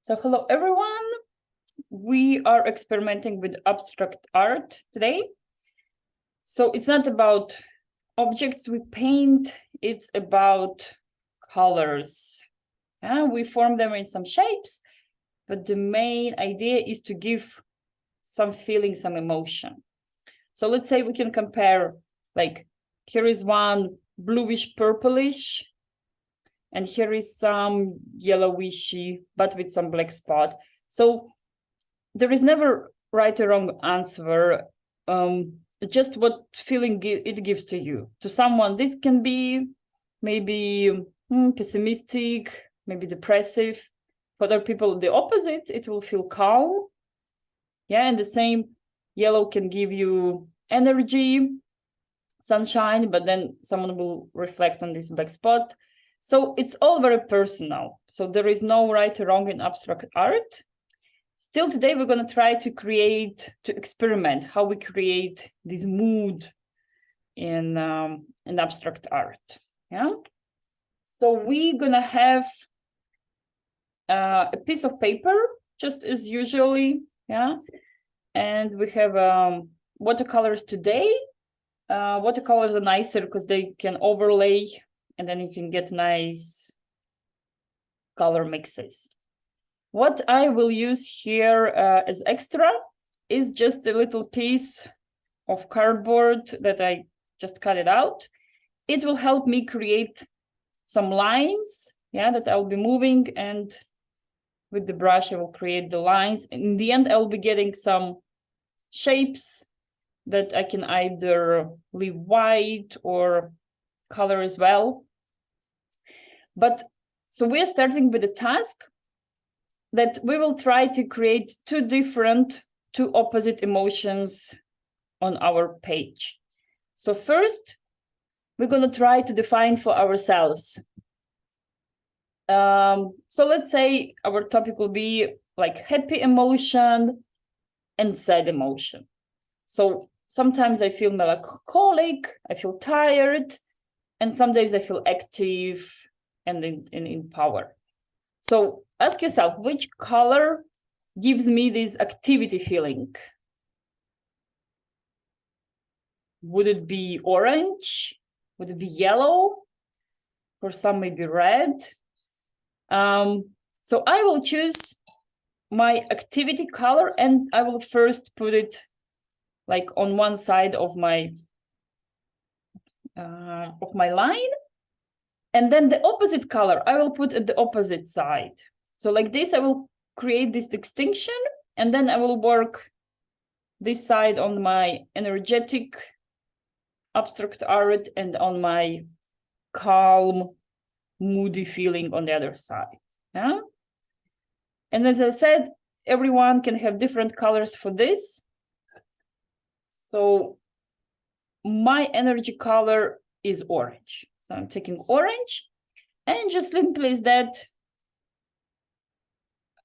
So hello everyone, we are experimenting with abstract art today. So it's not about objects we paint, it's about colors. We form them in some shapes, but the main idea is to give some feeling, some emotion. So let's say we can compare, like here is one bluish purplish, and here is some yellowishy, but with some black spot. So there is never right or wrong answer, just what feeling it gives to you. To someone, this can be maybe pessimistic, maybe depressive. For other people, the opposite, it will feel calm. Yeah, and the same yellow can give you energy, sunshine, but then someone will reflect on this black spot. So it's all very personal. So there is no right or wrong in abstract art. Still today, we're going to try to experiment how we create this mood in abstract art. Yeah. So we're going to have a piece of paper, just as usually. Yeah. And we have watercolors today. Watercolors are nicer because they can overlay, and then you can get nice color mixes. What I will use here as extra is just a little piece of cardboard that I just cut it out. It will help me create some lines, yeah, that I'll be moving, and with the brush I will create the lines. In the end, I'll be getting some shapes that I can either leave white or color as well. But so we're starting with a task that we will try to create two opposite emotions on our page. So first, we're going to try to define for ourselves. So let's say our topic will be like happy emotion and sad emotion. So sometimes I feel melancholic, I feel tired, and some days I feel active and in power. So ask yourself, which color gives me this activity feeling? Would it be orange? Would it be yellow? For some, maybe red. So I will choose my activity color, and I will first put it like on one side of my line. And then the opposite color, I will put at the opposite side. So like this, I will create this distinction, and then I will work this side on my energetic abstract art and on my calm, moody feeling on the other side. Yeah. And as I said, everyone can have different colors for this. So my energy color is orange. So I'm taking orange, and just simply as that,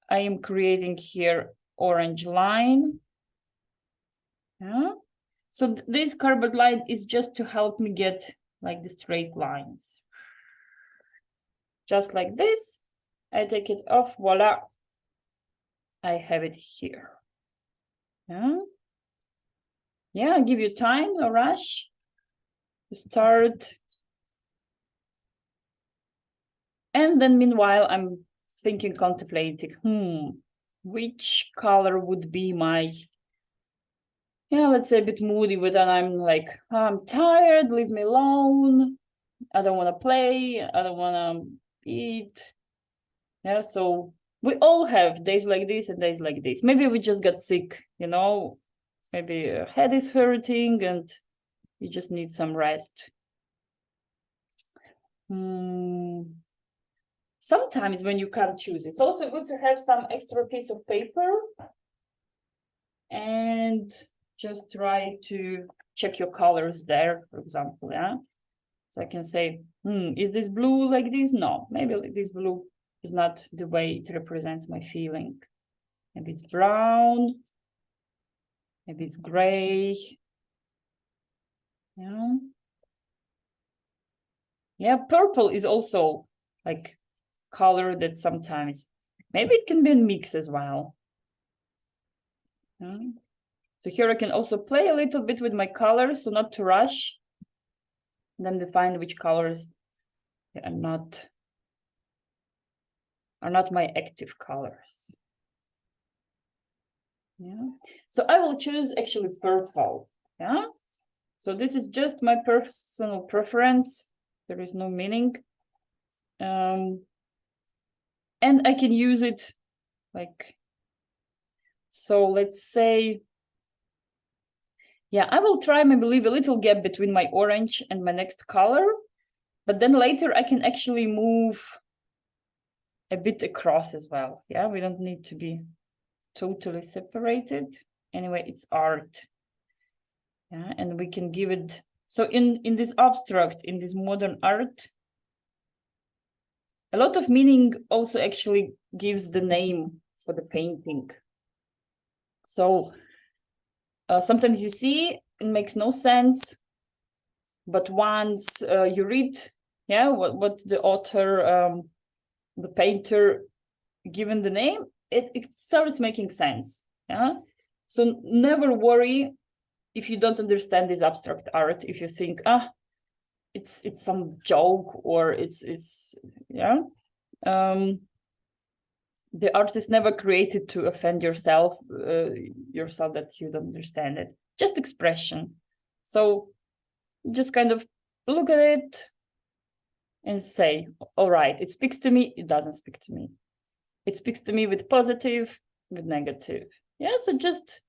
I am creating here orange line. Yeah. So this cardboard line is just to help me get like the straight lines. Just like this, I take it off, voila, I have it here. Yeah. Yeah, give you time, no rush to start. And then meanwhile, I'm thinking, contemplating, which color would be my, let's say a bit moody, but then I'm like, I'm tired, leave me alone. I don't want to play, I don't want to eat. Yeah, so we all have days like this and days like this. Maybe we just got sick, maybe your head is hurting and you just need some rest. Sometimes when you can't choose, it's also good to have some extra piece of paper and just try to check your colors there, for example, yeah? So I can say, is this blue like this? No, maybe this blue is not the way it represents my feeling. Maybe it's brown, maybe it's gray. Yeah, purple is also like color that sometimes Maybe it can be a mix as well. So here I can also play a little bit with my colors, so not to rush, then define which colors are not my active colors. Yeah. So I will choose actually purple. Yeah. So this is just my personal preference. There is no meaning. And I can use it like, so let's say, yeah, I will try maybe leave a little gap between my orange and my next color, but then later I can actually move a bit across as well. Yeah, we don't need to be totally separated. Anyway, it's art. Yeah, and we can give it, so in this abstract, in this modern art, a lot of meaning also actually gives the name for the painting. So sometimes you see it makes no sense, but once you read, yeah, what the author, the painter given the name, it starts making sense. Yeah, so never worry if you don't understand this abstract art, if you think, it's some joke, or it's yeah. The art is never created to offend yourself that you don't understand it. Just expression. So just kind of look at it and say, all right, it speaks to me, it doesn't speak to me. It speaks to me with positive, with negative. Yeah, so just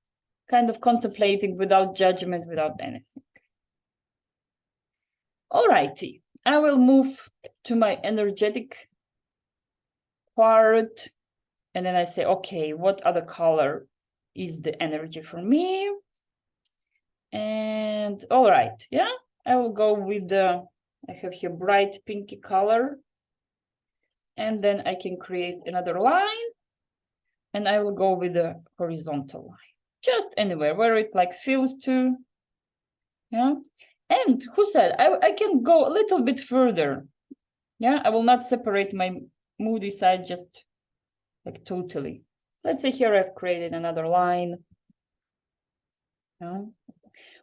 kind of contemplating without judgment, without anything. All righty, I will move to my energetic part. And then I say, okay, what other color is the energy for me? And all right, yeah, I will go with I have here bright pinky color. And then I can create another line. And I will go with the horizontal line. Just anywhere where it like feels to. Yeah. And who said I can go a little bit further? Yeah, I will not separate my moody side just like totally. Let's say here I've created another line. Yeah.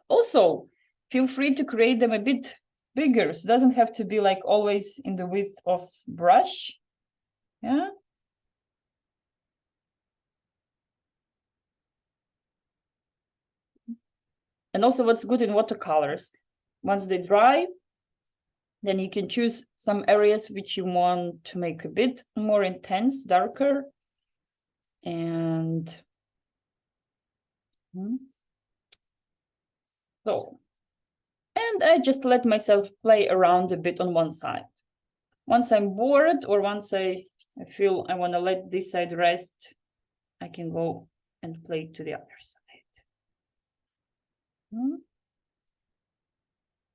Also, feel free to create them a bit bigger. So it doesn't have to be like always in the width of brush. Yeah. And also what's good in watercolors, once they dry, then you can choose some areas which you want to make a bit more intense, darker. And so, and I just let myself play around a bit on one side. Once I'm bored, or once I feel I want to let this side rest, I can go and play to the other side.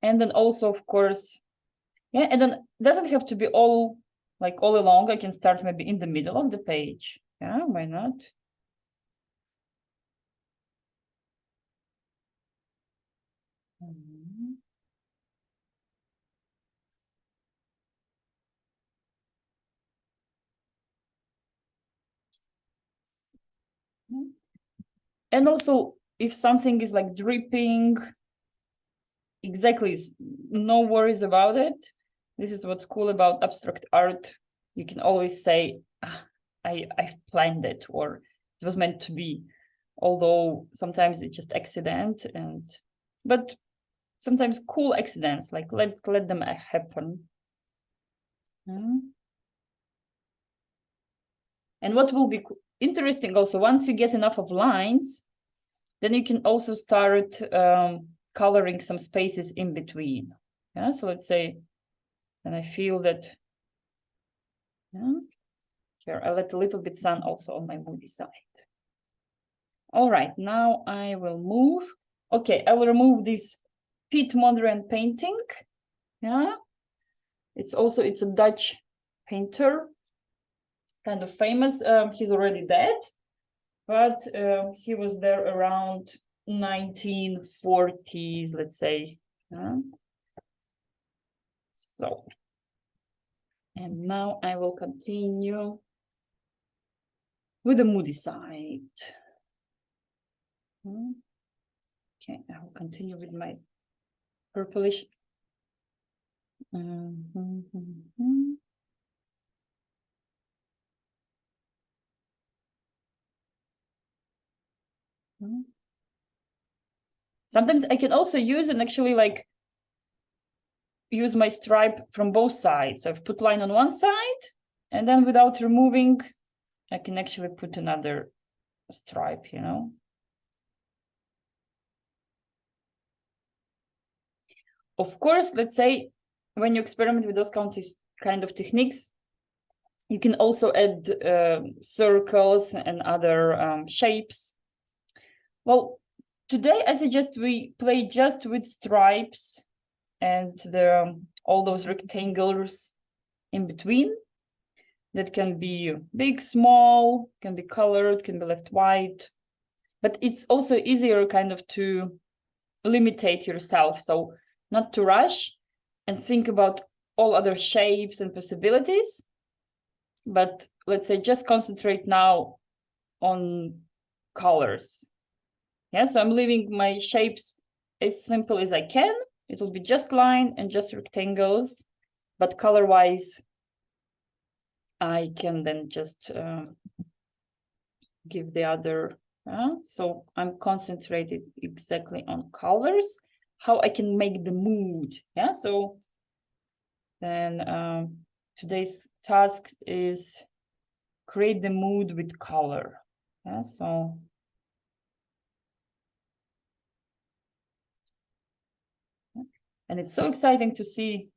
And then also, of course, yeah, and then it doesn't have to be all along. I can start maybe in the middle of the page. Yeah, why not? And also, if something is like dripping, exactly, no worries about it. This is what's cool about abstract art. You can always say, I've planned it, or it was meant to be, although sometimes it's just accident, but sometimes cool accidents, like let them happen. And what will be interesting also, once you get enough of lines, then you can also start coloring some spaces in between. Yeah, so let's say, and I feel that, yeah, here I let a little bit sun also on my moody side. All right, now I will move. Okay, I will remove this Piet Mondrian painting. Yeah, it's a Dutch painter, kind of famous. He's already dead, but he was there around 1940s, let's say. So, and now I will continue with the moody side. Okay, I will continue with my purplish. Sometimes I can also use and actually like use my stripe from both sides. So I've put line on one side, and then without removing, I can actually put another stripe, you know. Of course, let's say when you experiment with those kind of techniques, you can also add circles and other shapes. Well, today I suggest we play just with stripes and all those rectangles in between. That can be big, small, can be colored, can be left white. But it's also easier kind of to limitate yourself. So not to rush and think about all other shapes and possibilities. But let's say just concentrate now on colors. Yeah, so I'm leaving my shapes as simple as I can. It will be just line and just rectangles, but color-wise, I can then just give the other. So I'm concentrated exactly on colors, how I can make the mood. Yeah, so then today's task is create the mood with color. Yeah, so and it's so exciting to see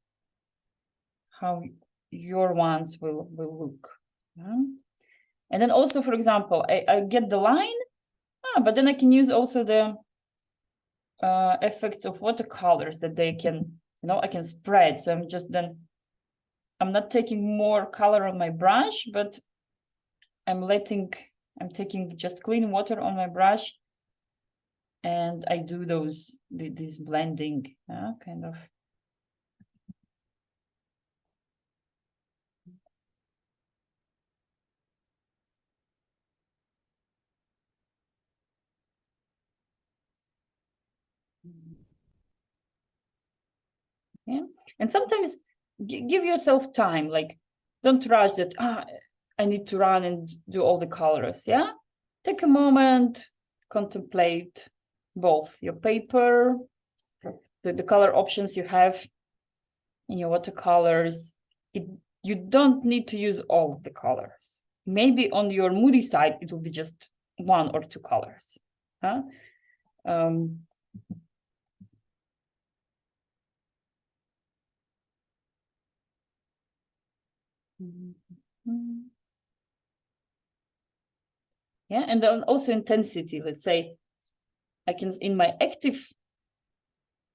how your ones will look. Yeah? And then also, for example, I get the line, but then I can use also the effects of watercolors that they can, you know, I can spread. So I'm not taking more color on my brush, but I'm taking just clean water on my brush, and I do this blending, kind of. Yeah, and sometimes give yourself time, like don't rush that, I need to run and do all the colors. Yeah, take a moment, contemplate both your paper, the color options you have in your watercolors. You don't need to use all of the colors. Maybe on your moody side it will be just one or two colors. Yeah, and then also intensity. Let's say I can, in my active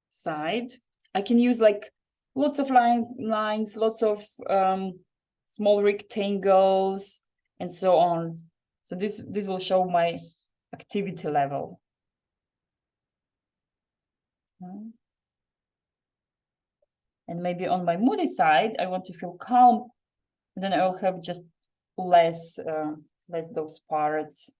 side, I can use like lots of lines, lots of small rectangles, and so on. So this will show my activity level. And maybe on my moody side, I want to feel calm, and then I will have just less those parts.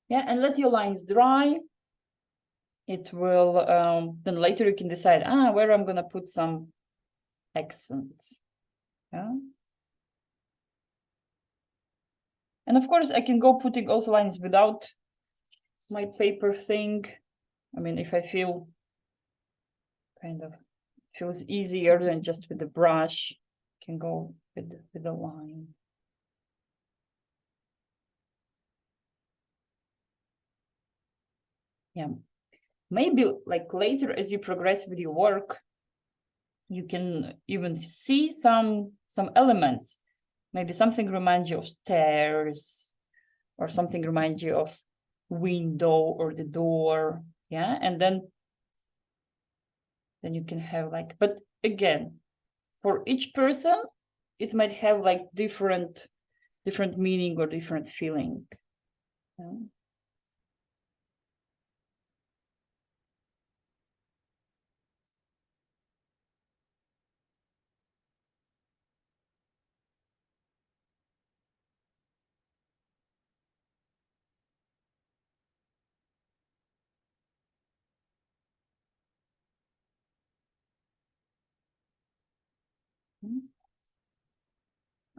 Yeah, and let your lines dry. It will, then later you can decide, where I'm gonna put some accents. Yeah. And of course, I can go putting also lines without my paper thing. I mean, if I feel kind of feels easier than just with the brush, I can go with the line. Yeah. Maybe like later as you progress with your work, you can even see some elements. Maybe something reminds you of stairs, or something reminds you of window or the door. Yeah, and then you can have like, but again, for each person, it might have like different meaning or different feeling. Yeah.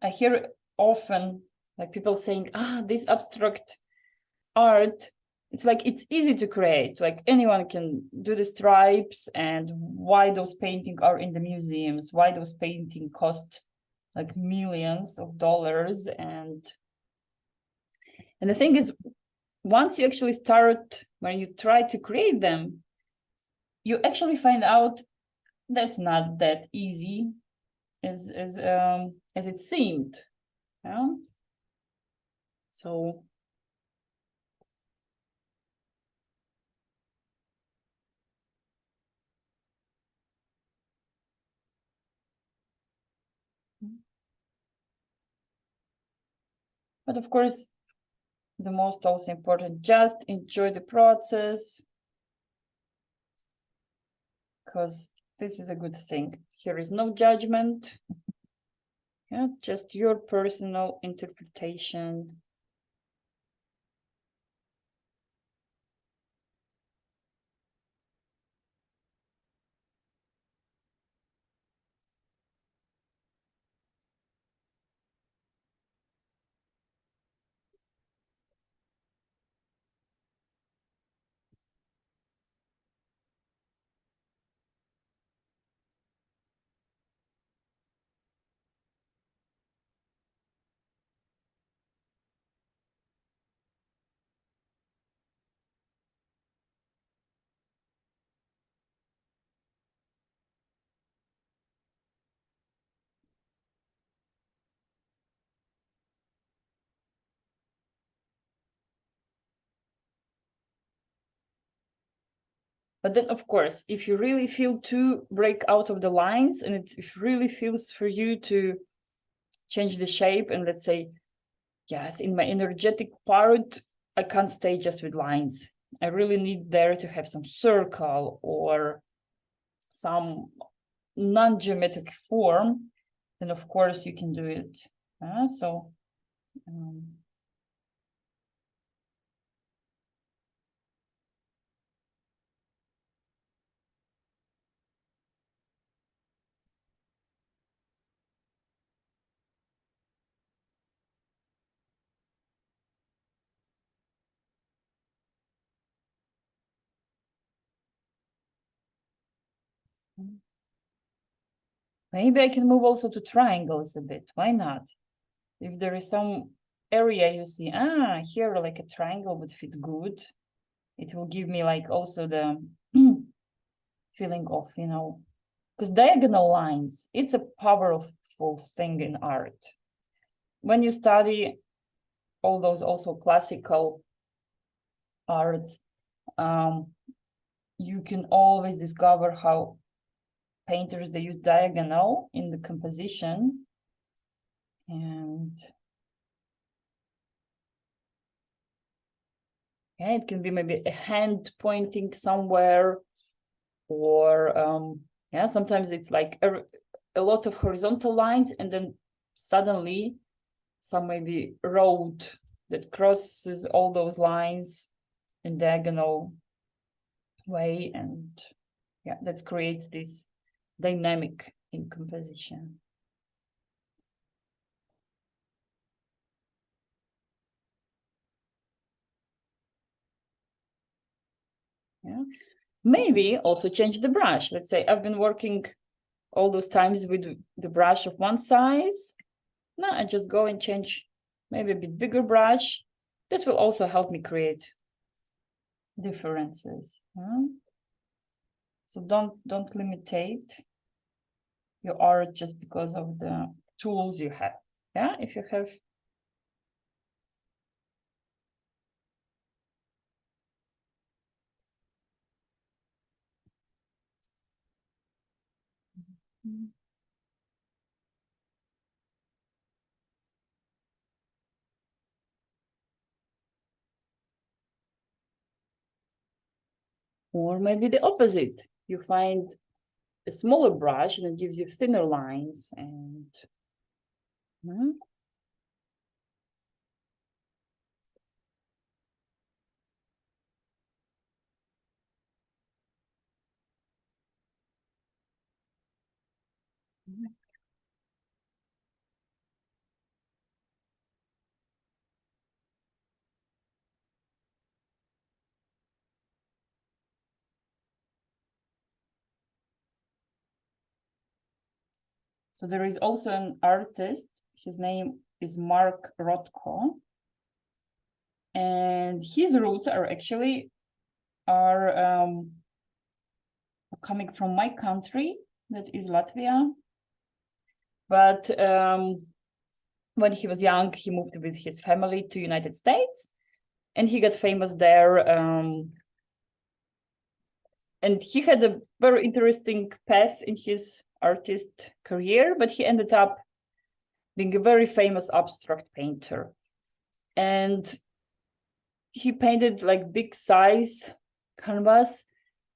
I hear often like people saying, this abstract art, it's like it's easy to create, like anyone can do the stripes, and why those paintings are in the museums, why those paintings cost like millions of dollars. And the thing is, once you actually start, when you try to create them, you actually find out that's not that easy as it seemed. Yeah. So but of course, the most also important, just enjoy the process, because this is a good thing. Here is no judgment. Yeah, just your personal interpretation. But then, of course, if you really feel to break out of the lines, and it really feels for you to change the shape, and let's say, yes, in my energetic part, I can't stay just with lines. I really need there to have some circle or some non-geometric form, then of course you can do it. Maybe I can move also to triangles a bit. Why not? If there is some area you see, here like a triangle would fit good. It will give me like also the feeling of, because diagonal lines, it's a powerful thing in art. When you study all those also classical arts, you can always discover how painters, they use diagonal in the composition. And yeah, it can be maybe a hand pointing somewhere, or yeah, sometimes it's like a lot of horizontal lines, and then suddenly some maybe road that crosses all those lines in diagonal way, and yeah, that creates this dynamic in composition. Yeah, maybe also change the brush. Let's say I've been working all those times with the brush of one size. Now I just go and change maybe a bit bigger brush. This will also help me create differences. So don't limitate your art just because of the tools you have. Yeah, if you have or maybe the opposite. You find a smaller brush and it gives you thinner lines, and So there is also an artist, his name is Mark Rothko. And his roots are actually coming from my country, that is Latvia. But when he was young, he moved with his family to United States, and he got famous there. And he had a very interesting path in his artist career, but he ended up being a very famous abstract painter. And he painted like big size canvas,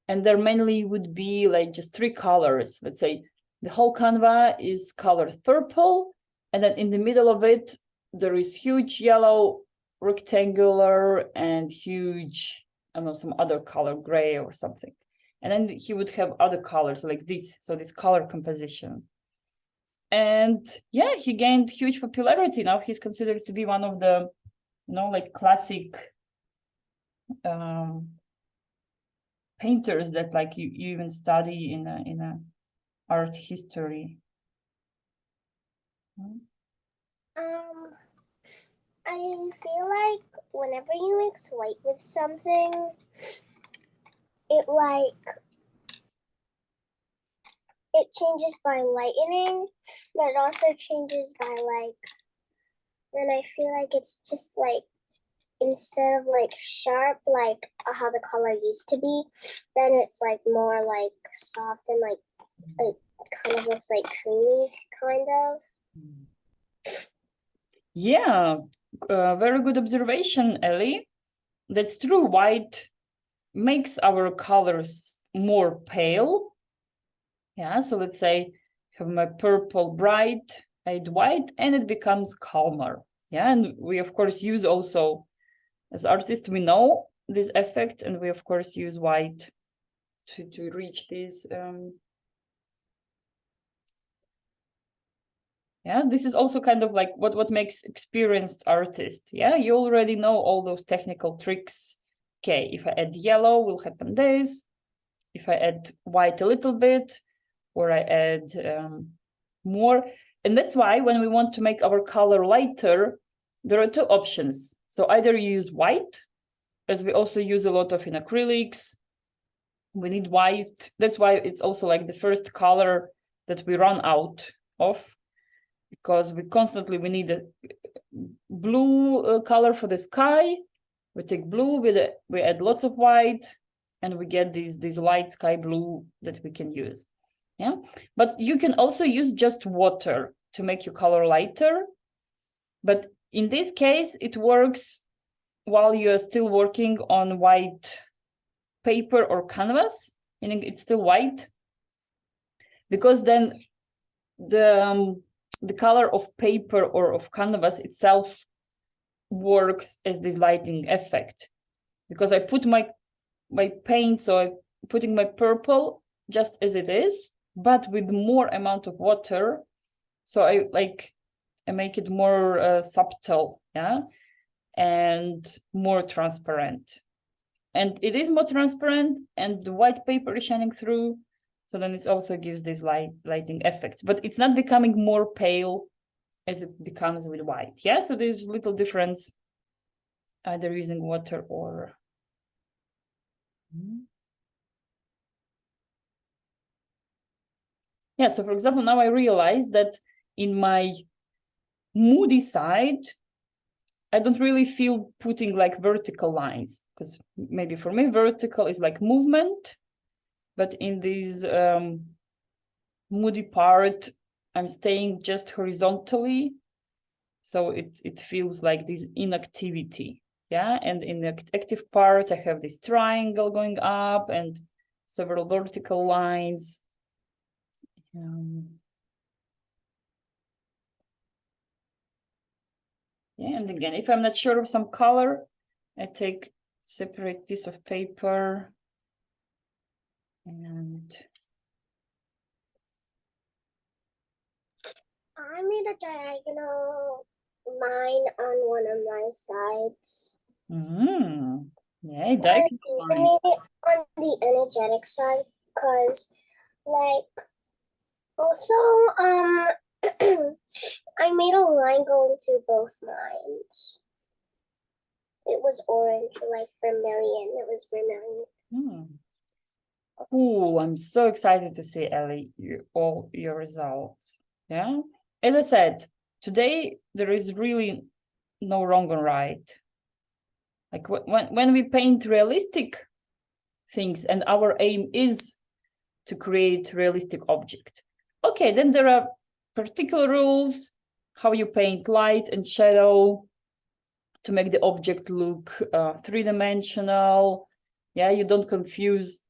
and there mainly would be like just 3 colors. Let's say the whole canvas is colored purple, and then in the middle of it, there is huge yellow rectangular and huge, I don't know, some other color, gray or something. And then he would have other colors like this, so this color composition. And yeah, he gained huge popularity. Now he's considered to be one of the, like classic painters that like you even study in a art history. I feel like whenever you mix white with something, it changes by lightening, but it also changes by then I feel like it's just like, instead of like sharp, like how the color used to be, then it's like more like soft and like kind of looks like creamy, kind of. Yeah, very good observation, Ellie. That's true. White makes our colors more pale. Yeah, so let's say have my purple bright, add white, and it becomes calmer. Yeah, and we of course use also, as artists, we know this effect, and we of course use white to reach this. Yeah, this is also kind of like what makes experienced artist. Yeah, you already know all those technical tricks. Okay, if I add yellow, will happen this. If I add white a little bit, or I add more. And that's why when we want to make our color lighter, there are 2 options. So either you use white, as we also use a lot of in acrylics. We need white. That's why it's also like the first color that we run out of, because we need a blue color for the sky. We take blue, we add lots of white, and we get these light sky blue that we can use. Yeah, but you can also use just water to make your color lighter. But in this case, it works while you're still working on white paper or canvas, meaning it's still white, because then the color of paper or of canvas itself works as this lighting effect. Because I put my paint, so I'm putting my purple just as it is, but with more amount of water. So I make it more subtle, yeah, and more transparent. And it is more transparent, and the white paper is shining through. So then it also gives this lighting effects, but it's not becoming more pale as it becomes with white. Yeah, so there's little difference either using water or. Yeah, so for example, now I realize that in my moody side, I don't really feel putting like vertical lines, because maybe for me vertical is like movement, but in this moody part, I'm staying just horizontally, so it feels like this inactivity. Yeah, and in the active part, I have this triangle going up and several vertical lines. Yeah, and again, if I'm not sure of some color, I take separate piece of paper and I made a diagonal line on one of my sides. Yeah, diagonal lines. I made it on the energetic side because, like, Also, I made a line going through both lines. It was orange, like vermilion. It was vermilion. Cool. I'm so excited to see, Ellie, all your results. Yeah. As I said, today there is really no wrong or right. Like when we paint realistic things and our aim is to create realistic object. Okay, then there are particular rules, how you paint light and shadow to make the object look three-dimensional. Yeah, you don't confuse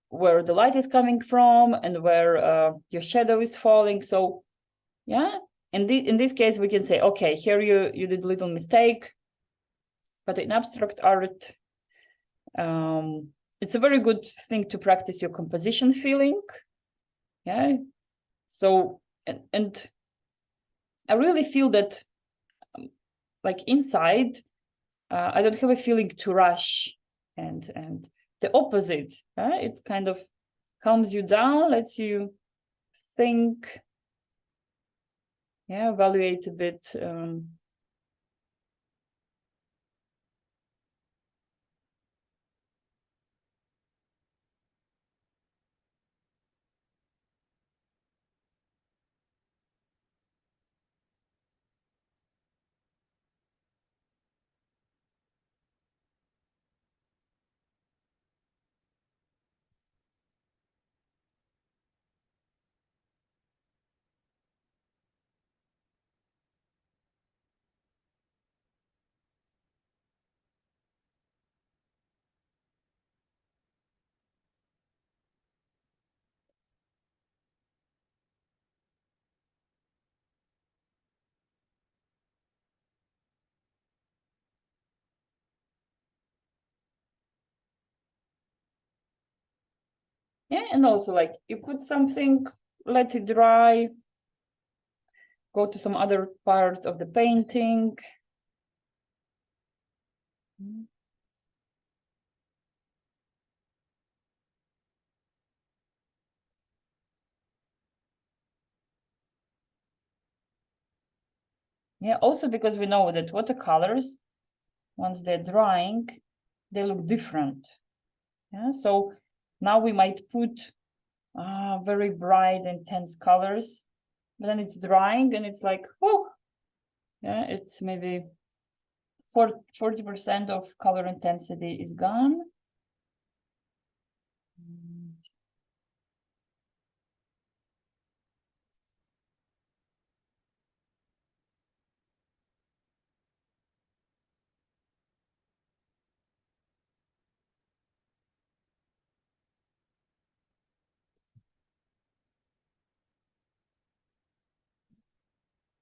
where the light is coming from and where your shadow is falling. So yeah, in this case, we can say, okay, here you did a little mistake, but in abstract art, it's a very good thing to practice your composition feeling. Yeah. So, and I really feel that like inside, I don't have a feeling to rush and the opposite. It kind of calms you down, lets you think, yeah, evaluate a bit. Yeah, and also like you put something, let it dry, go to some other part of the painting. Yeah, also because we know that watercolors, once they're drying, they look different. Yeah, so now we might put very bright, intense colors, but then it's drying and it's like, oh, yeah, it's maybe 40% of color intensity is gone.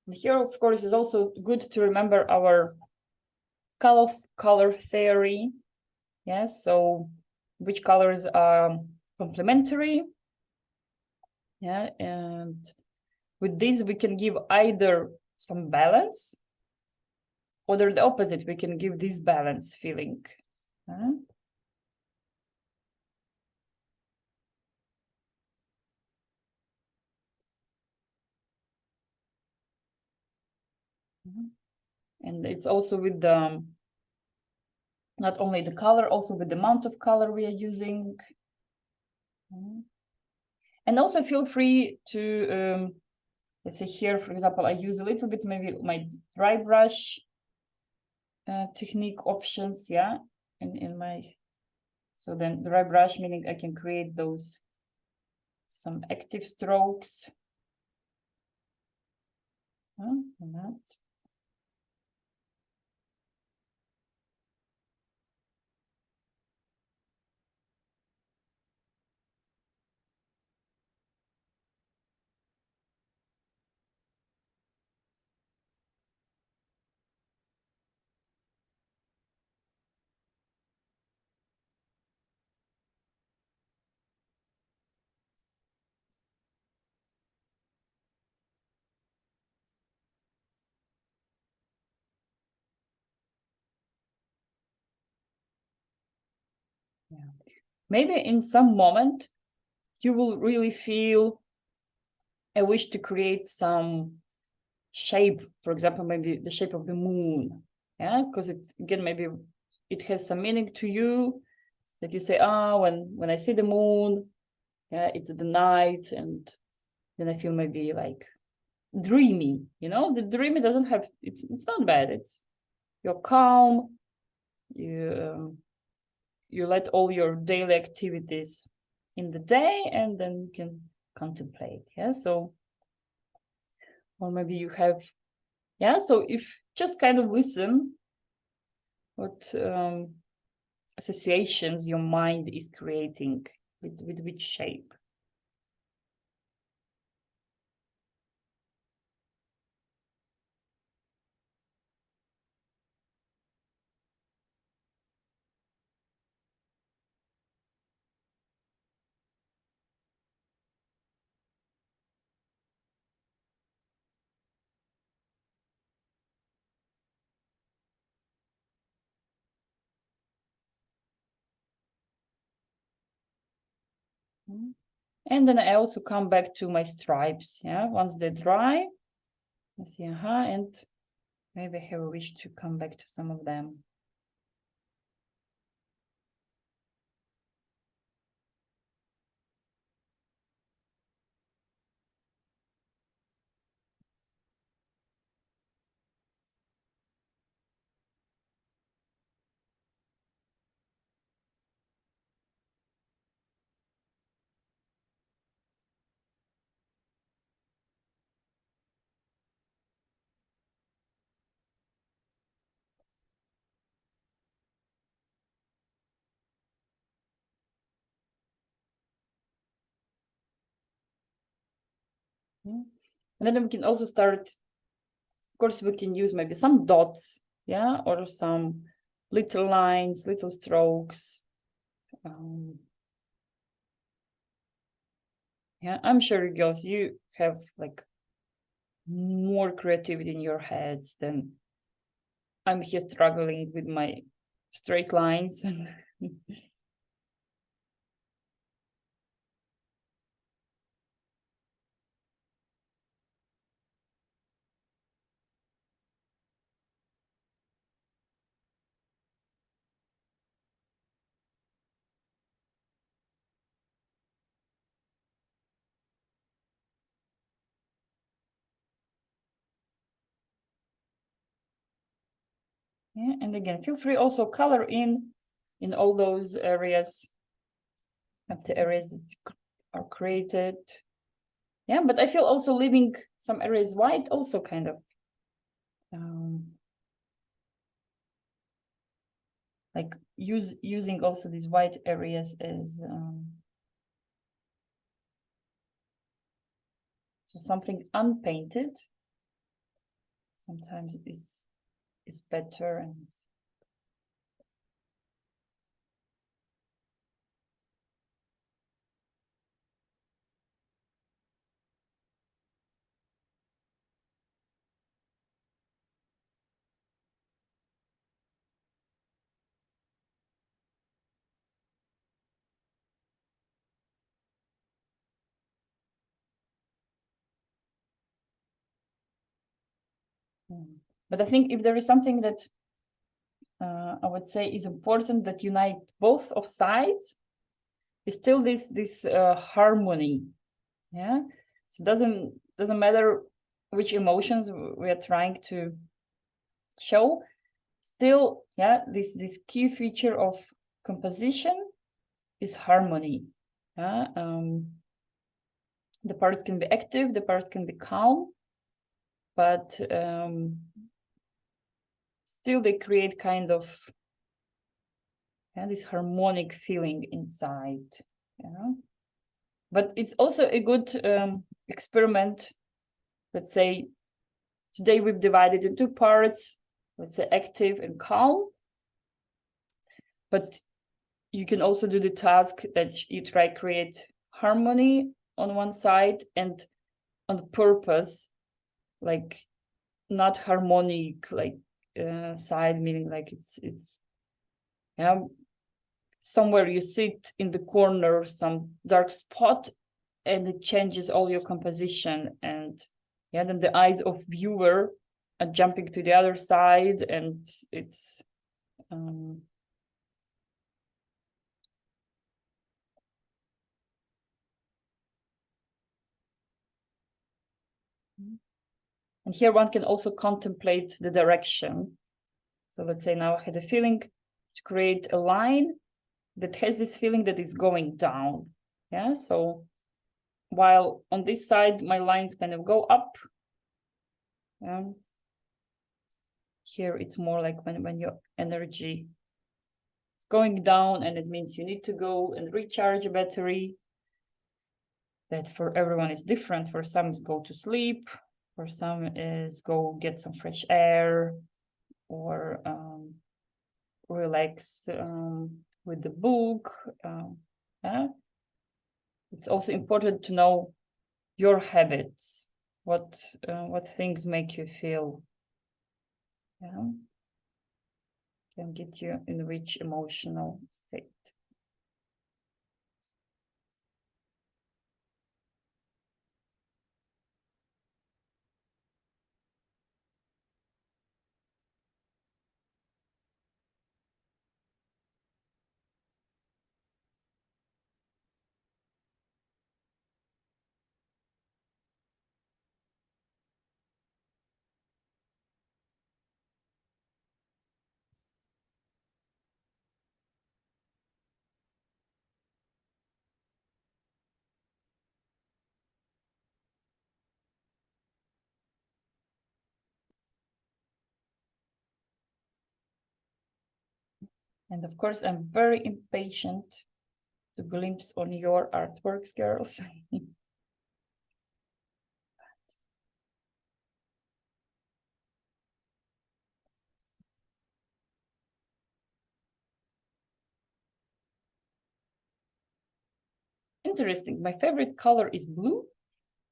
And here, of course, is also good to remember our color theory. Yes, so which colors are complementary. Yeah, and with this, we can give either some balance or the opposite, we can give this balance feeling. And it's also with the, not only the color, also with the amount of color we are using. And also feel free to, let's say here, for example, I use a little bit, maybe my dry brush technique options, yeah, in my, so then dry brush, meaning I can create those, some active strokes. That. Yeah. Maybe in some moment you will really feel I wish to create some shape, for example, maybe the shape of the moon, yeah, because it, again, maybe it has some meaning to you, that you say, when I see the moon, yeah, it's the night, and then I feel maybe like dreamy, you know. The dreamy doesn't have, it's not bad, it's, you're calm, you let all your daily activities in the day, and then you can contemplate, yeah. So, or maybe you have, yeah, so if just kind of listen what associations your mind is creating with which shape. And then I also come back to my stripes, yeah. Once they're dry, I see, and maybe I have a wish to come back to some of them. And then we can also start, of course, we can use maybe some dots, yeah, or some little lines, little strokes. Yeah, I'm sure, girls, you have like more creativity in your heads than I'm here struggling with my straight lines. Yeah, and again, feel free also color in all those areas, of the areas that are created. Yeah, but I feel also leaving some areas white also kind of like using also these white areas as so something unpainted sometimes is better. And but I think if there is something that I would say is important that unite both of sides, is still this harmony. Yeah, so it doesn't matter which emotions we are trying to show. Still, yeah, this key feature of composition is harmony. Yeah, the parts can be active, the parts can be calm, but still they create kind of this harmonic feeling inside. Yeah, but it's also a good experiment. Let's say today we've divided into parts, let's say active and calm, but you can also do the task that you try create harmony on one side and on purpose, like not harmonic, like side, meaning like it's yeah, somewhere you sit in the corner, some dark spot, and it changes all your composition. And yeah, then the eyes of viewer are jumping to the other side, and it's and here one can also contemplate the direction. So let's say now I had a feeling to create a line that has this feeling that it's going down. Yeah, so while on this side my lines kind of go up, here it's more like when your energy is going down, and it means you need to go and recharge a battery. That for everyone is different. For some is go to sleep, for some is go get some fresh air, or relax with the book. Yeah. It's also important to know your habits, what things make you feel, can get you in a rich emotional state. And of course, I'm very impatient to glimpse on your artworks, girls. Interesting. My favorite color is blue,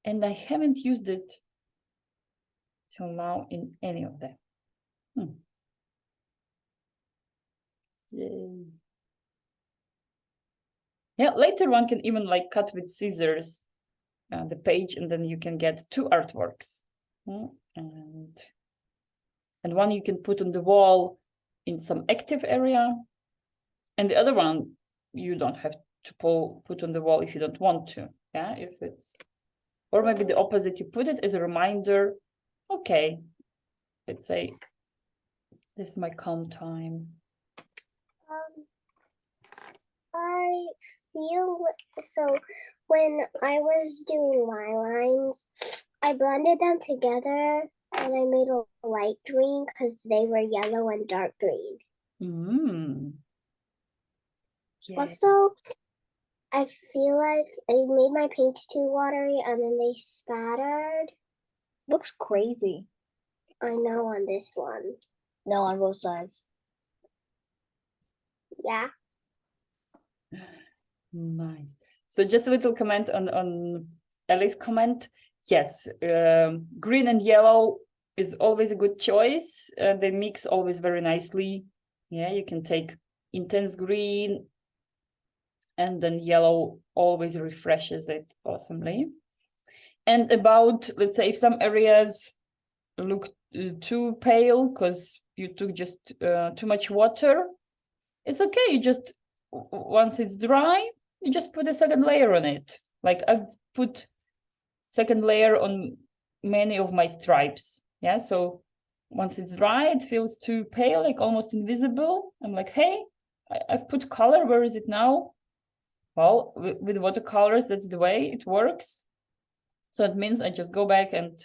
and I haven't used it till now in any of them. Yay. Yeah, later one can even like cut with scissors the page, and then you can get two artworks. And one you can put on the wall in some active area, and the other one you don't have to put on the wall if you don't want to. Yeah, if it's, or maybe the opposite, you put it as a reminder. Okay, let's say this is my calm time. I feel so when I was doing my lines, I blended them together and I made a light green because they were yellow and dark green. Yeah. Also, I feel like I made my paints too watery and then they spattered. Looks crazy. I know on this one. No, on both sides. Yeah. Nice. So just a little comment on Ellie's comment. Yes, green and yellow is always a good choice. They mix always very nicely. Yeah, you can take intense green, and then yellow always refreshes it awesomely. And about, let's say, if some areas look too pale because you took just too much water, it's okay. You just, once it's dry, you just put a second layer on it. Like I've put second layer on many of my stripes. Yeah, so once it's dry, it feels too pale, like almost invisible. I'm like, hey, I've put color. Where is it now? Well, with watercolors, that's the way it works. So it means I just go back and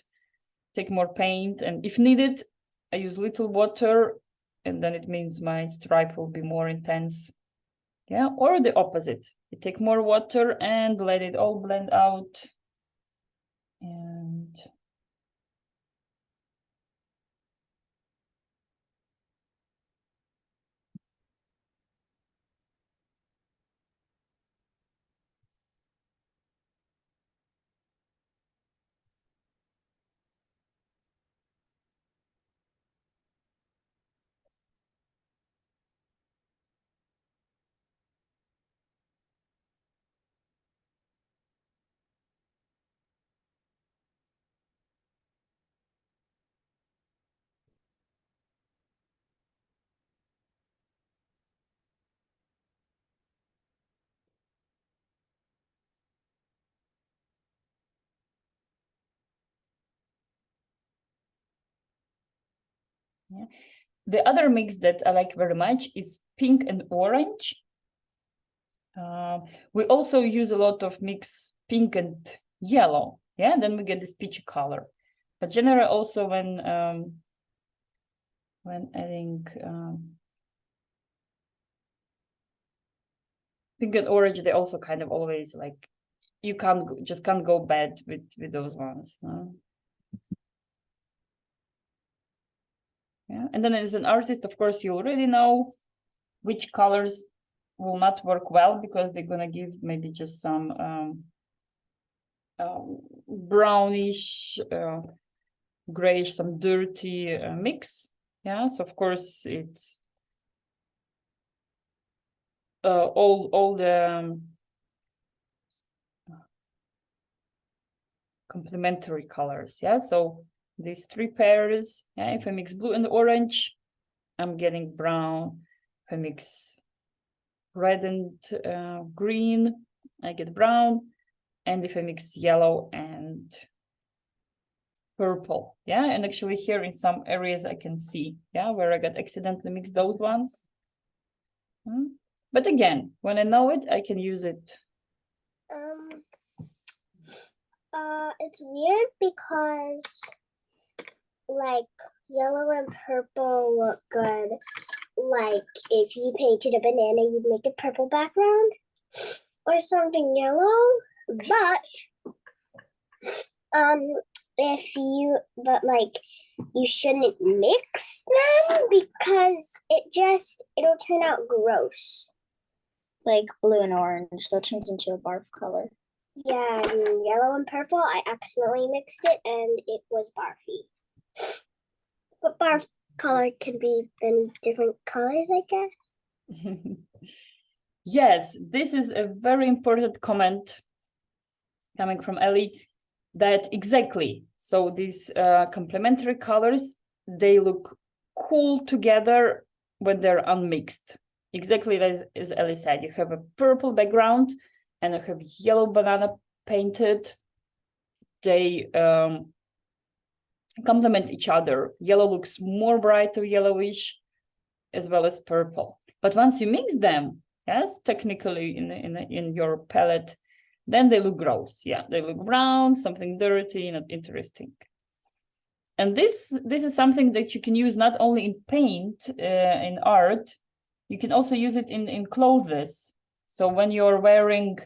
take more paint, and if needed, I use little water, and then it means my stripe will be more intense. Yeah, or the opposite. You take more water and let it all blend out. And Yeah. The other mix that I like very much is pink and orange. We also use a lot of mix pink and yellow. Yeah, and then we get this peachy color. But generally also when adding pink and orange, they also kind of always like, you can't go bad with those ones. No? Yeah, and then as an artist, of course, you already know which colors will not work well because they're gonna give maybe just some brownish, grayish, some dirty mix. Yeah, so of course it's all the complementary colors. Yeah, so these three pairs. Yeah, if I mix blue and orange, I'm getting brown. If I mix red and green, I get brown. And if I mix yellow and purple, yeah, and actually here in some areas I can see, yeah, where I got accidentally mixed those ones. But again, when I know it, I can use it. It's weird because like yellow and purple look good. Like if you painted a banana, you'd make a purple background or something yellow. But but like you shouldn't mix them because it'll turn out gross. Like blue and orange, they'll change into a barf color. Yeah, and yellow and purple, I accidentally mixed it and it was barfy. But barf color can be many different colors, I guess. Yes, this is a very important comment coming from Ellie, that exactly. So these complementary colors, they look cool together when they're unmixed. Exactly as Ellie said, you have a purple background and you have yellow banana painted. They complement each other. Yellow looks more brighter yellowish, as well as purple. But once you mix them, yes, technically in your palette, then they look gross. Yeah, they look brown, something dirty, not interesting. And this is something that you can use not only in paint, in art, you can also use it in clothes. So when you're wearing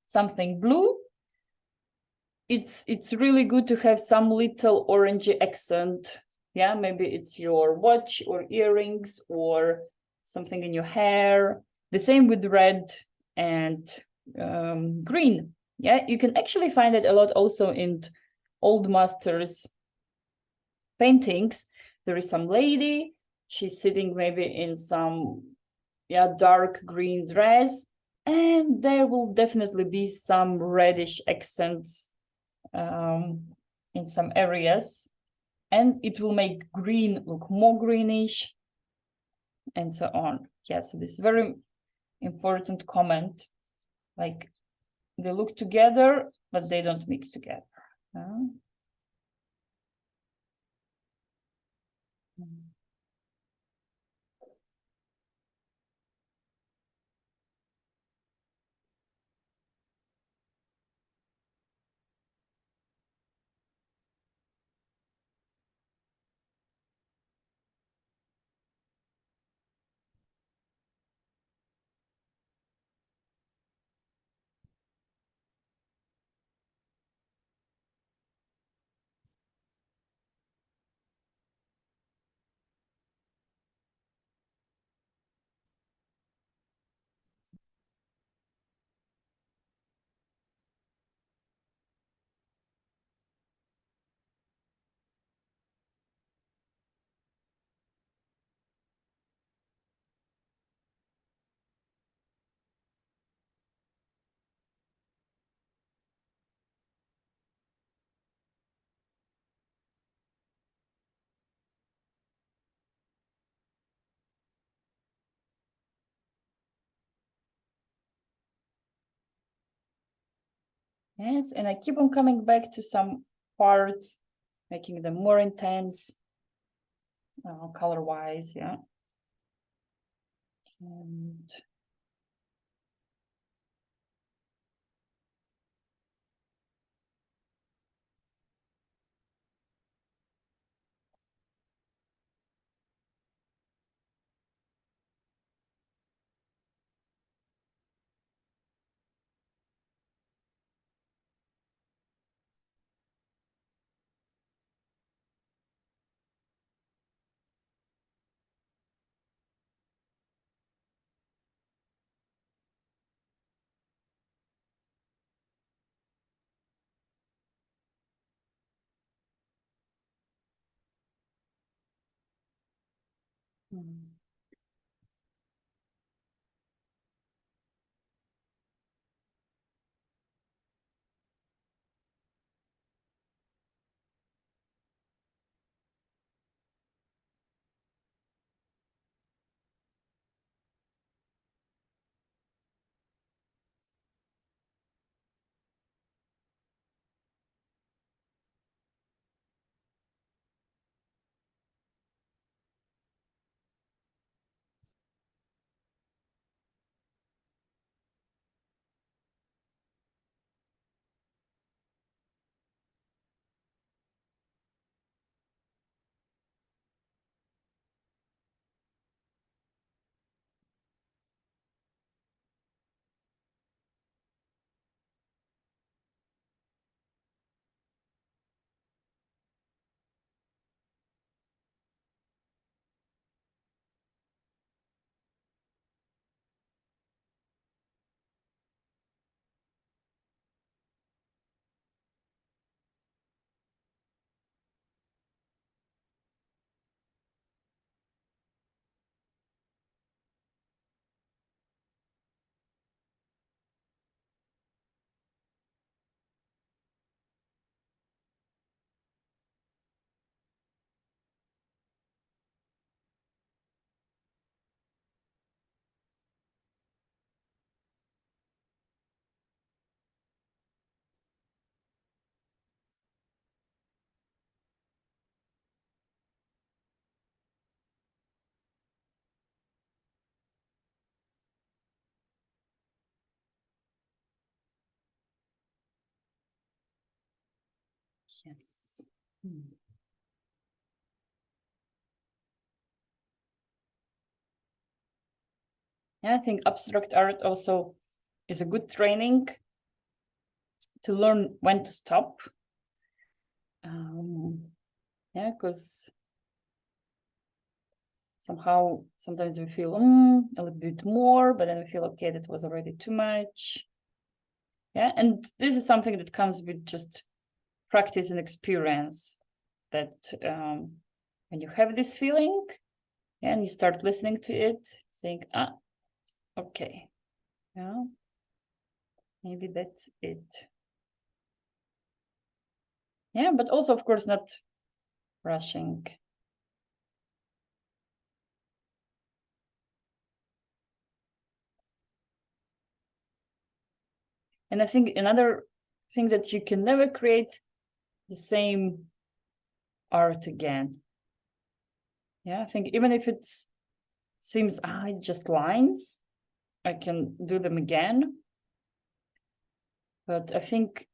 something blue, it's really good to have some little orangey accent. Yeah, maybe it's your watch or earrings or something in your hair. The same with red and green. Yeah, you can actually find it a lot also in old masters paintings. There is some lady, she's sitting maybe in some dark green dress, and there will definitely be some reddish accents in some areas, and it will make green look more greenish and so on. Yeah, so this is very important comment, like they look together but they don't mix together. Yes, and I keep on coming back to some parts, making them more intense. color-wise, yeah. And yes. Yeah, I think abstract art also is a good training to learn when to stop. Yeah, because somehow sometimes we feel a little bit more, but then we feel okay, that was already too much. Yeah, and this is something that comes with just practice and experience, that when you have this feeling, yeah, and you start listening to it, saying, okay, yeah, maybe that's it. Yeah, but also, of course, not rushing. And I think another thing that you can never create the same art again. Yeah, I think even if it seems, it's just lines, I can do them again. But I think,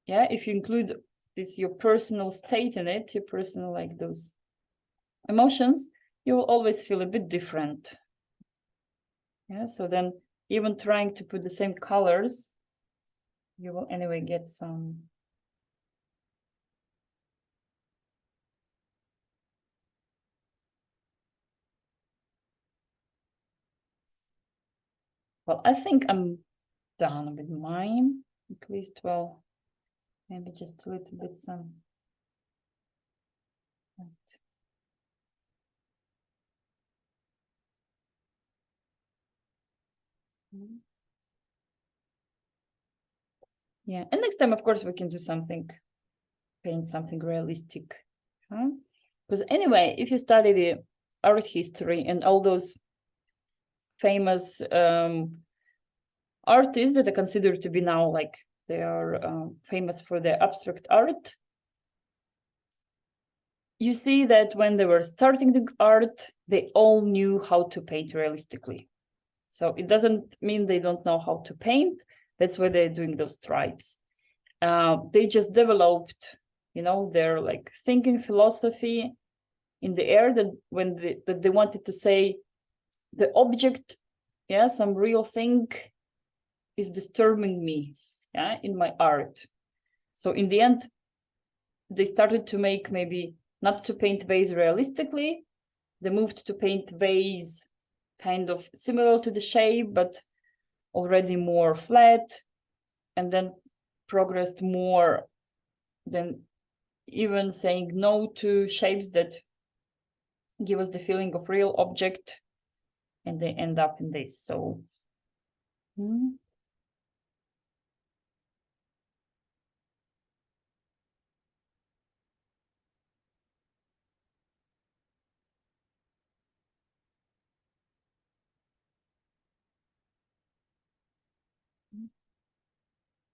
yeah, if you include this, your personal state in it, your personal, like those emotions, you will always feel a bit different. Yeah, so then even trying to put the same colors, you will anyway get some. Well, I think I'm done with mine, at least. Well, maybe just a little bit some. Yeah, and next time, of course, we can do something, paint something realistic. Because anyway, if you study the art history and all those famous artists that are considered to be now, like, they are famous for their abstract art, you see that when they were starting the art, they all knew how to paint realistically. So it doesn't mean they don't know how to paint. That's why they're doing those stripes. They just developed, you know, their like thinking philosophy in the air that when they wanted to say the object, yeah, some real thing is disturbing me, yeah, in my art. So in the end, they started to make maybe not to paint vase realistically. They moved to paint vase kind of similar to the shape, but already more flat, and then progressed more than even saying no to shapes that give us the feeling of real object, and they end up in this. So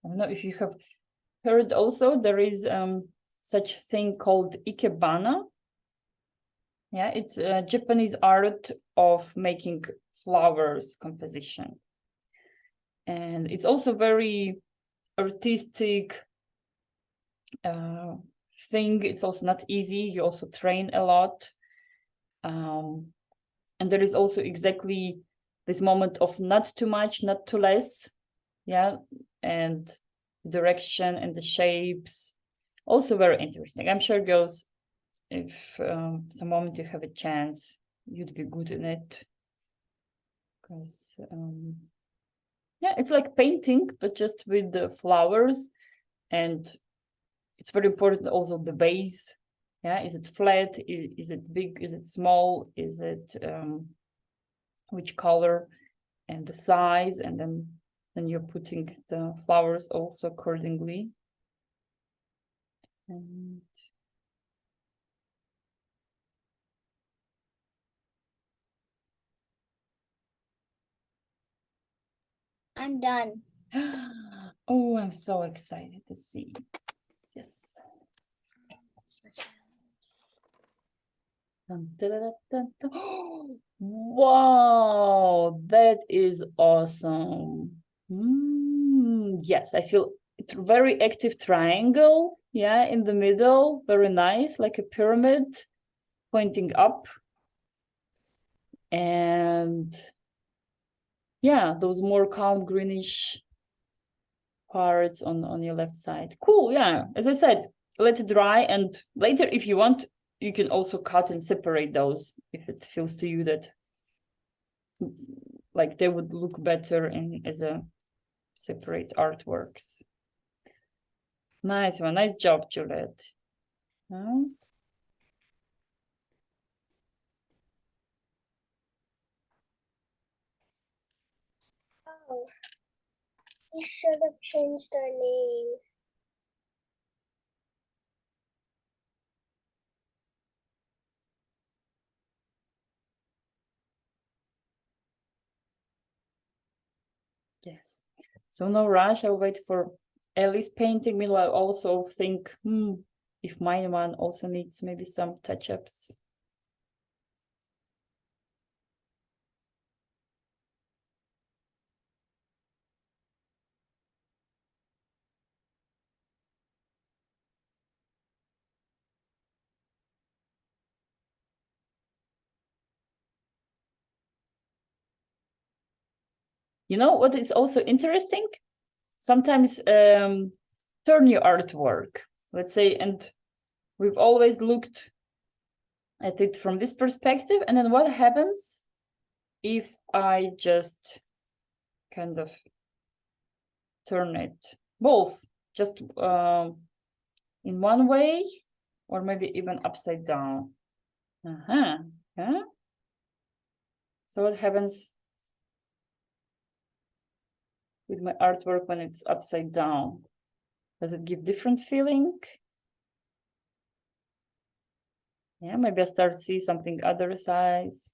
I don't know if you have heard also, there is such thing called ikebana. Yeah, it's a Japanese art of making flowers composition. And it's also very artistic thing. It's also not easy. You also train a lot. And there is also exactly this moment of not too much, not too less. Yeah, and direction and the shapes. Also very interesting. I'm sure girls, if some moment you have a chance, you'd be good in it. Because yeah, it's like painting, but just with the flowers. And it's very important also the base. Yeah, is it flat? Is it big? Is it small? Is it which color and the size? And then you're putting the flowers also accordingly. And I'm done. oh, I'm so excited to see. Yes. Dun, dun, dun, dun, dun. Wow, that is awesome. Yes, I feel it's very active triangle. Yeah, in the middle, very nice, like a pyramid pointing up. And yeah, those more calm greenish parts on your left side. Cool, yeah. As I said, let it dry, and later if you want, you can also cut and separate those if it feels to you that like they would look better in as a separate artworks. Nice one, nice job, Juliet. Oh, You should have changed our name. yes. So no rush. I'll wait for Ellie's painting. Meanwhile, I also think, if my one also needs maybe some touch-ups. You know what is also interesting? Sometimes turn your artwork, let's say, and we've always looked at it from this perspective. And then what happens if I just kind of turn it both, just in one way, or maybe even upside down? Yeah. So what happens with my artwork when it's upside down? Does it give different feeling? Yeah, maybe I start to see something other size.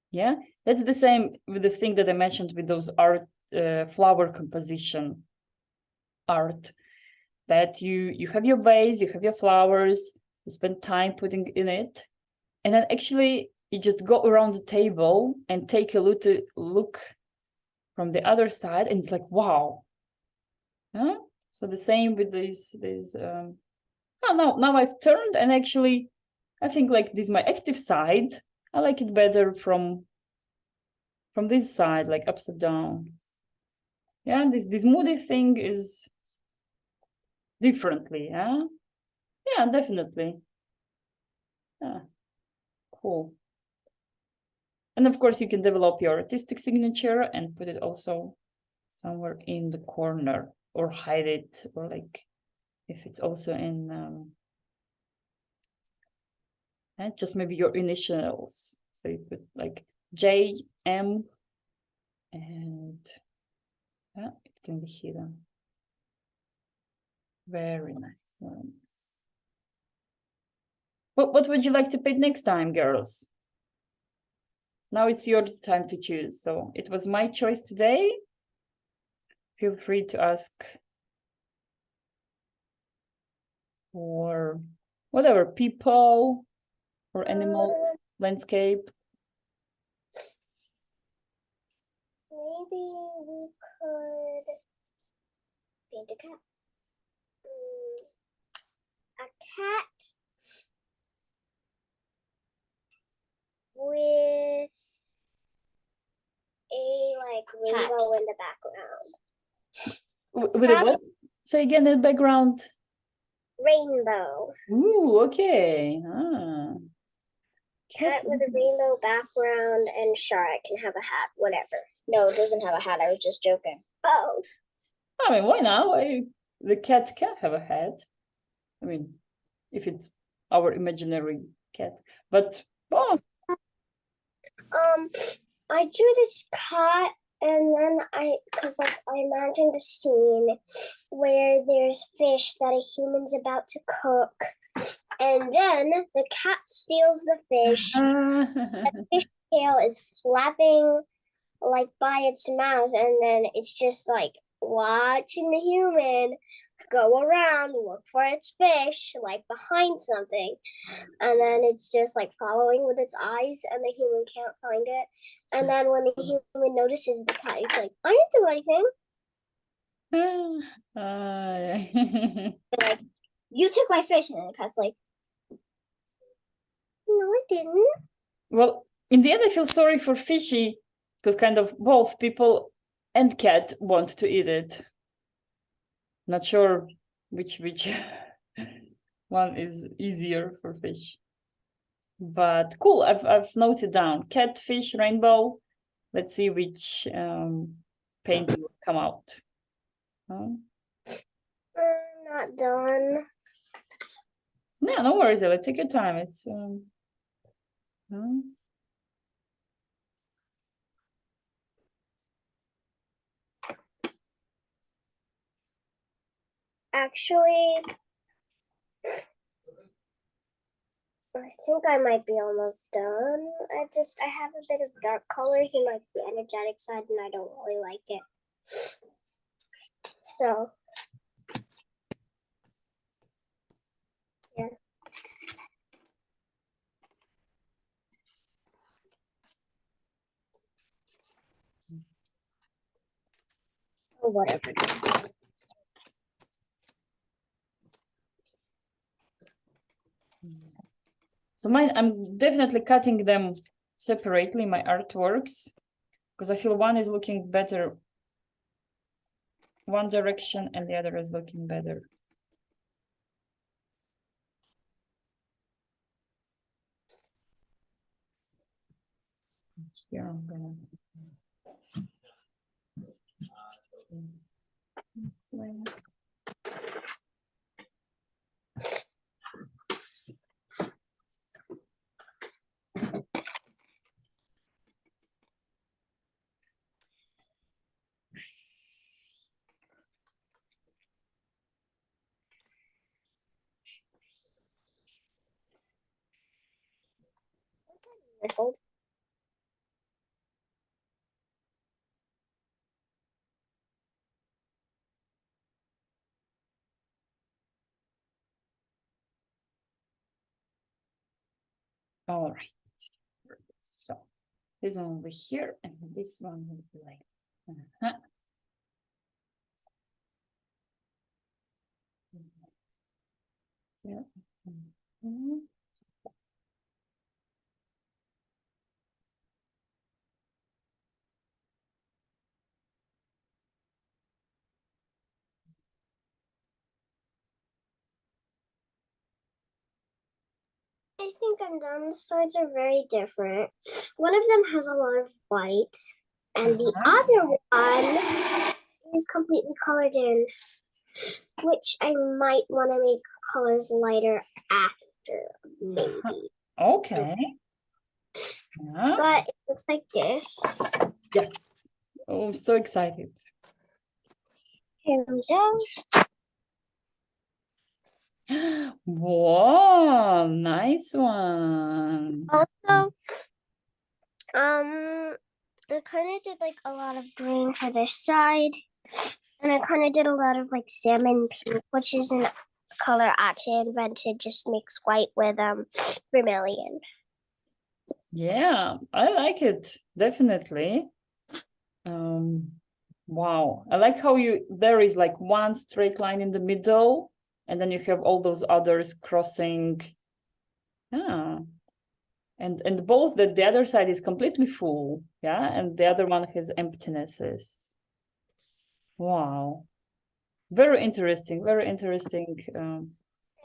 Yeah, that's the same with the thing that I mentioned with those art, flower composition art. that you have your vase, you have your flowers, you spend time putting in it, and then actually you just go around the table and take a look from the other side, and it's like, wow. Huh? So the same with these oh, now I've turned, and actually I think like this is my active side. I like it better from this side, like upside down. Yeah, this moody thing is differently, yeah? Yeah, definitely. Yeah, cool. And of course you can develop your artistic signature and put it also somewhere in the corner, or hide it, or like if it's also in just maybe your initials. So you put like J, M, and yeah, it can be hidden. Very nice. Very nice. What would you like to paint next time, girls? Now it's your time to choose. So it was my choice today. Feel free to ask for whatever, people or animals, landscape. Maybe we could paint a cat. A cat with a like rainbow in the background. With a what? Say again in the background. Rainbow. Ooh, okay. Ah. Cat with a rainbow background, and sure, it can have a hat, whatever. No, it doesn't have a hat. I was just joking. Oh. I mean, why not? Why the cat can have a hat? I mean, if it's our imaginary cat, but oh. I drew this cat, and then cause like I imagined a scene where there's fish that a human's about to cook, and then the cat steals the fish. The fish tail is flapping like by its mouth, and then it's just like watching the human go around, look for its fish, like behind something, and then it's just like following with its eyes, and the human can't find it. And then when the human notices the cat, it's like, I didn't do anything. Like, you took my fish, and then the cat's like, no, I didn't. Well, in the end, I feel sorry for Fishy, because kind of both people and cat want to eat it. Not sure which one is easier for fish. But cool, I've noted down cat, fish, rainbow. Let's see which paint will come out. Not done. No, no worries, Ella. Take your time. It's Actually, I think I might be almost done. I have a bit of dark colors in like the energetic side, and I don't really like it. So, yeah. Or whatever. so mine, I'm definitely cutting them separately, my artworks, because I feel one is looking better one direction and the other is looking better. Here I'm gonna Whistled. All right. So this one will be here, and this one will be like. Yeah. Mhm. I think I'm done. The sides are very different. One of them has a lot of white, and the other one is completely colored in, which I might want to make colors lighter after, maybe. Okay. Yeah. But it looks like this. Yes. Oh, I'm so excited. Here we go. Whoa, nice one. Also, I kind of did like a lot of green for this side, and I kind of did a lot of like salmon pink, which is a color Ate invented. Just mix white with vermilion. Yeah, I like it, definitely. Wow, I like how there is like one straight line in the middle, and then you have all those others crossing. Yeah. And both the other side is completely full, yeah, and the other one has emptinesses. Wow. Very interesting, very interesting.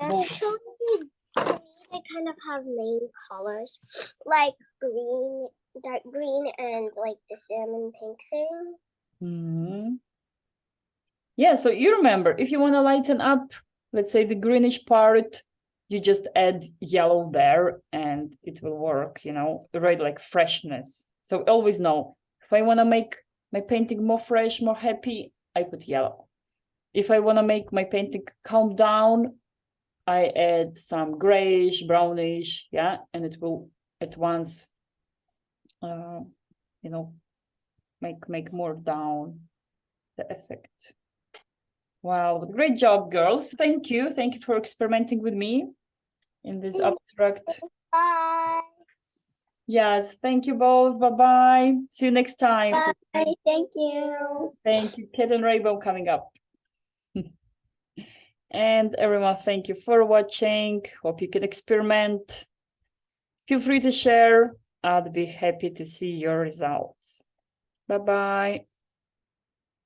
Both. Actually, they kind of have main colors, like green, dark green, and like the salmon pink thing. Mhm. Yeah, so you remember, if you want to lighten up, let's say the greenish part, you just add yellow there and it will work, right, like freshness. So always know, if I want to make my painting more fresh, more happy, I put yellow. If I want to make my painting calm down, I add some grayish, brownish, yeah, and it will at once, make more down the effect. Wow, great job, girls. Thank you. Thank you for experimenting with me in this abstract. Bye. Yes, thank you both. Bye-bye. See you next time. Bye. Thank you. Thank you. Kid and Rainbow coming up. And everyone, thank you for watching. Hope you can experiment. Feel free to share. I'd be happy to see your results. Bye-bye.